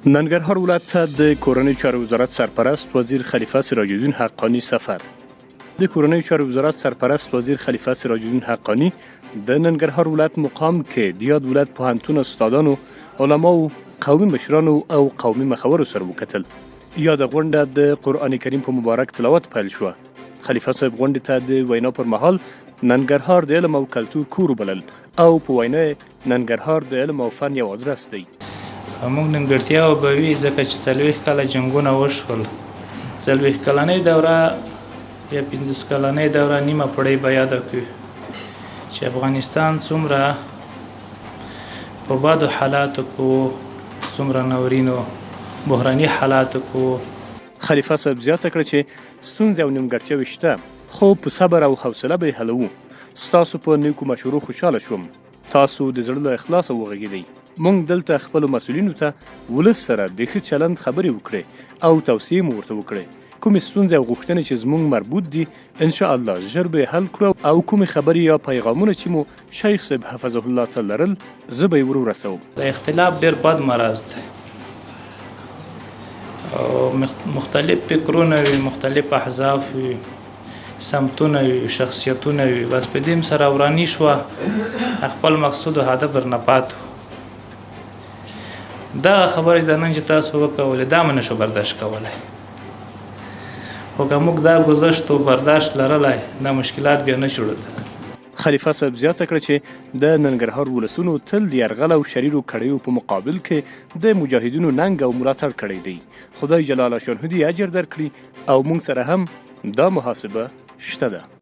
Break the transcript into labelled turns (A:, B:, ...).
A: ننګرهار ولایت ته د کورنیو چارو وزارت سرپرست وزیر خلیفه سراج الدین حقانی سفر. د کورنیو چارو وزارت سرپرست وزیر خلیفه سراج الدین حقانی د ننګرهار ولایت مقام کې د یاد ولایت پوهنتون استادانو، علماو، قومي مشرانو او قومي مخورو سره وکتل. یاد غونډه د قرآن کریم په مبارک تلاوت پیل شوه. خلیفه صاحب غونډې ته د وینا پر مهال ننګرهار د علم او کلتور کور وبلل او په وینا ننګرهار د علم او فن یو ادرس دی.
B: موږ نیمګړتیاوې به وي ځکه چې 40 کاله جنګونه وشول. 40 کلنۍ دوره یا 50 کلنۍ دوره نیمه پړۍ به یاده کړو چې افغانستان څومره په بدو حالاتو کې، څومره ناورینو بحراني حالاتو کې.
A: خلیفه صاحب زیاته کړه چې ستونزې او نیمګړتیاوې شته، خو په صبر او حوصله به یې حلوو. ستاسو په نیکو مشورو خوشحاله شوم. تاسو د زړه له اخلاصه وغږېدئ. موږ دلته خپلو مسؤلینو ته ولس سره د ښه چلند خبرې وکړې او توصیې مو ورته وکړې. کومې ستونزې او غوښتنې چې زموږ مربوط دي انشاءالله ژر به یې حل کړو او کومې خبرې یا پیغامونه چې مو شیخ صاحب حفظه الله ته لرل زه به یې ور ورسوم.
B: د اختلاف ډېر بد مرض دی او مختلف فکرونه وي، مختلف احزاب وي، سمتونه وي، شخصیتونه وي، بس په دې سره ورانی شوه خپل مقصود او هدف ورنه پاتو. دا خبرې د نن چې تاسو وکولې دا مې نشو برداشت کولی، خو که موږ دا ګذشت او برداشت لرلی دا مشکلات بیا نه جوړېدل.
A: خلیفه صاحب زیاته کړه چې د ننګرهار ولسونو تل د یرغل او شریرو کړیو په مقابل کې د مجاهدینو ننګ او ملاتړ کړی دی. خدای جلاله شانه دې اجر درکړي او موږ سره هم دا محاسبه شته ده.